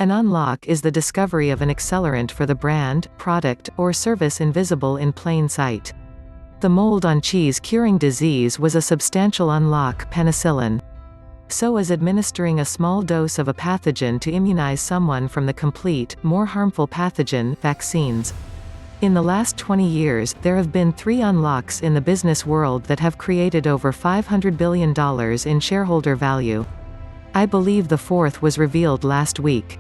An unlock is the discovery of an accelerant for the brand, product, or service invisible in plain sight. The mold on cheese curing disease was a substantial unlock: penicillin. So is administering a small dose of a pathogen to immunize someone from the complete, more harmful pathogen: vaccines. In the last 20 years, there have been 3 unlocks in the business world that have created over $500 billion in shareholder value. I believe the 4th was revealed last week.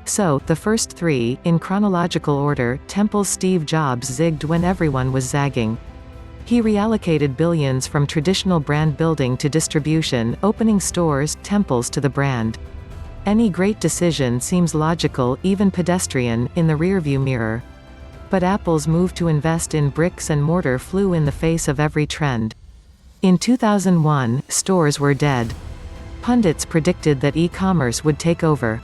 So, the first 3, in chronological order: Temple's Steve Jobs zigged when everyone was zagging. He reallocated billions from traditional brand building to distribution, opening stores, temples to the brand. Any great decision seems logical, even pedestrian, in the rearview mirror. But Apple's move to invest in bricks and mortar flew in the face of every trend. In 2001, stores were dead. Pundits predicted that e-commerce would take over.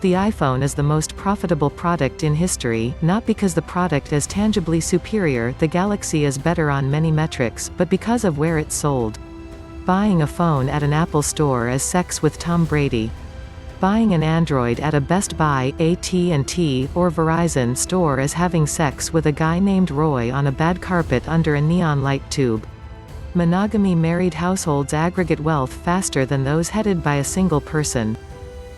The iPhone is the most profitable product in history, not because the product is tangibly superior, the Galaxy is better on many metrics, but because of where it's sold. Buying a phone at an Apple store is sex with Tom Brady. Buying an Android at a Best Buy, AT&T, or Verizon store is having sex with a guy named Roy on a bad carpet under a neon light tube. Monogamy married households aggregate wealth faster than those headed by a single person.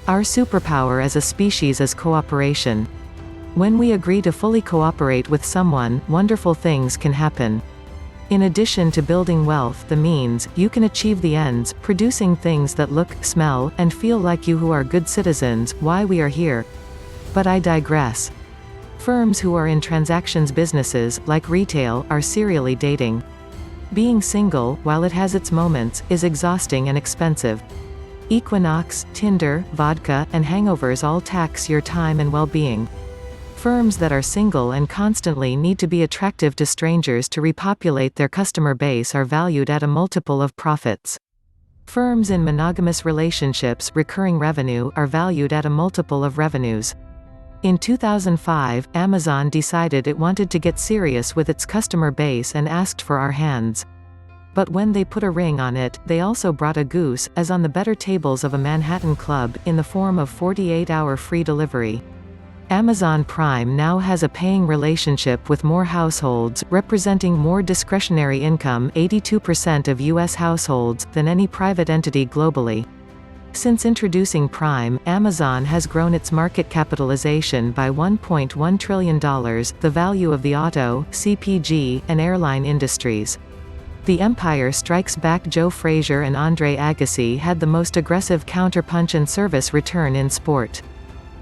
Our superpower as a species is cooperation. When we agree to fully cooperate with someone, wonderful things can happen. In addition to building wealth, the means, you can achieve the ends, producing things that look, smell, and feel like you who are good citizens, why we are here. But I digress. Firms who are in transactions businesses, like retail, are serially dating. Being single, while it has its moments, is exhausting and expensive. Equinox, Tinder, vodka, and hangovers all tax your time and well-being. Firms that are single and constantly need to be attractive to strangers to repopulate their customer base are valued at a multiple of profits. Firms in monogamous relationships, recurring revenue, are valued at a multiple of revenues. In 2005, Amazon decided it wanted to get serious with its customer base and asked for our hands. But when they put a ring on it, they also brought a goose, as on the better tables of a Manhattan club, in the form of 48-hour free delivery. Amazon Prime now has a paying relationship with more households, representing more discretionary income, 82% of U.S. households, than any private entity globally. Since introducing Prime, Amazon has grown its market capitalization by $1.1 trillion, the value of the auto, CPG, and airline industries. The Empire Strikes Back Joe Frazier and Andre Agassi had the most aggressive counterpunch and service return in sport.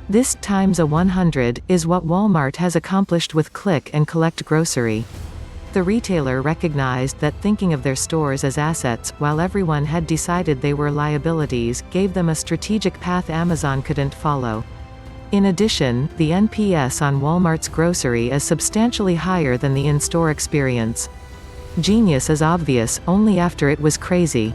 This times a 100 is what Walmart has accomplished with click and collect grocery. The retailer recognized that thinking of their stores as assets, while everyone had decided they were liabilities, gave them a strategic path Amazon couldn't follow. In addition, the NPS on Walmart's grocery is substantially higher than the in-store experience. Genius is obvious, only after it was crazy.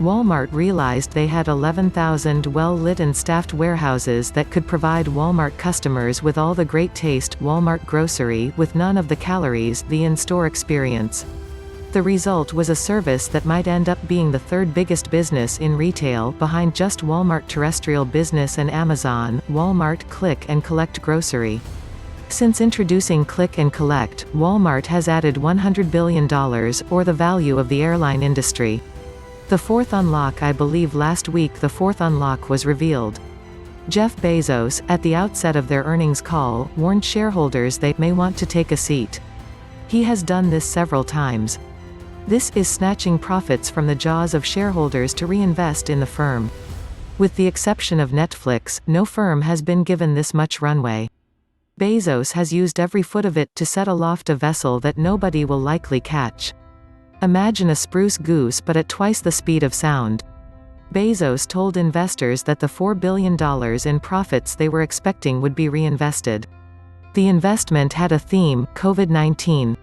Walmart realized they had 11,000 well-lit and staffed warehouses that could provide Walmart customers with all the great taste, Walmart grocery, with none of the calories, the in-store experience. The result was a service that might end up being the 3rd biggest business in retail, behind just Walmart terrestrial business and Amazon, Walmart Click and Collect grocery. Since introducing Click and Collect, Walmart has added $100 billion, or the value of the airline industry. The 4th unlock I believe last week the 4th unlock was revealed. Jeff Bezos, at the outset of their earnings call, warned shareholders they may want to take a seat. He has done this several times. This is snatching profits from the jaws of shareholders to reinvest in the firm. With the exception of Netflix, no firm has been given this much runway. Bezos has used every foot of it to set aloft a vessel that nobody will likely catch. Imagine a spruce goose but at twice the speed of sound. Bezos told investors that the $4 billion in profits they were expecting would be reinvested. The investment had a theme: COVID-19.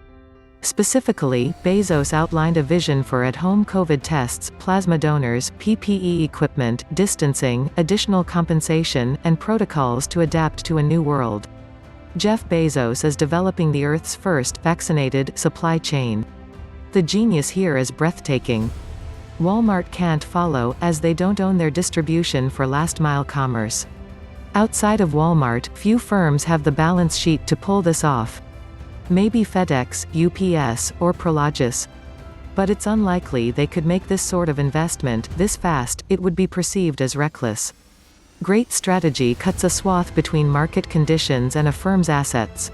Specifically, Bezos outlined a vision for at-home COVID tests, plasma donors, PPE equipment, distancing, additional compensation, and protocols to adapt to a new world. Jeff Bezos is developing the Earth's first vaccinated supply chain. The genius here is breathtaking. Walmart can't follow, as they don't own their distribution for last-mile commerce. Outside of Walmart, few firms have the balance sheet to pull this off. Maybe FedEx, UPS, or Prologis. But it's unlikely they could make this sort of investment this fast. It would be perceived as reckless. Great strategy cuts a swath between market conditions and a firm's assets.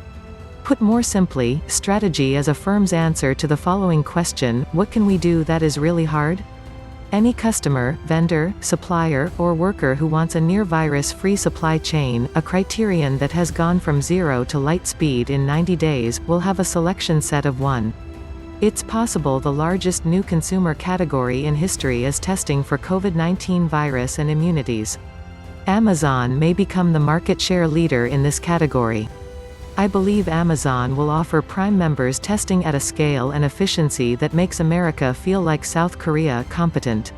Put more simply, strategy is a firm's answer to the following question: what can we do that is really hard? Any customer, vendor, supplier, or worker who wants a near-virus-free supply chain, a criterion that has gone from zero to light speed in 90 days, will have a selection set of one. It's possible the largest new consumer category in history is testing for COVID-19 virus and immunities. Amazon may become the market share leader in this category. I believe Amazon will offer Prime members testing at a scale and efficiency that makes America feel like South Korea competent.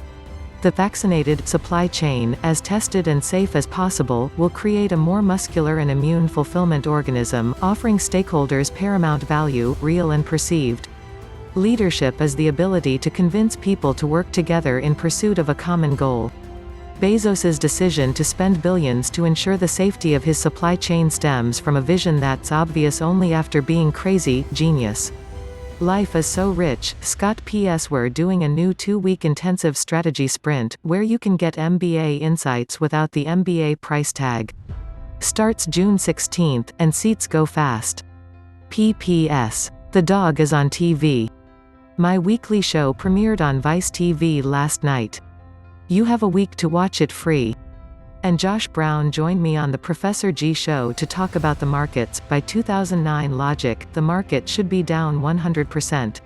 The vaccinated supply chain, as tested and safe as possible, will create a more muscular and immune fulfillment organism, offering stakeholders paramount value, real and perceived. Leadership is the ability to convince people to work together in pursuit of a common goal. Bezoss's decision to spend billions to ensure the safety of his supply chain stems from a vision that's obvious only after being crazy genius. Life is so rich, Scott. P.S. We're doing a new 2-week intensive strategy sprint, where you can get MBA insights without the MBA price tag. Starts June 16th, and seats go fast. P.P.S. The dog is on TV. My weekly show premiered on Vice TV last night. You have a week to watch it free. And Josh Brown joined me on the Professor G show to talk about the markets. By 2009 logic, the market should be down 100%.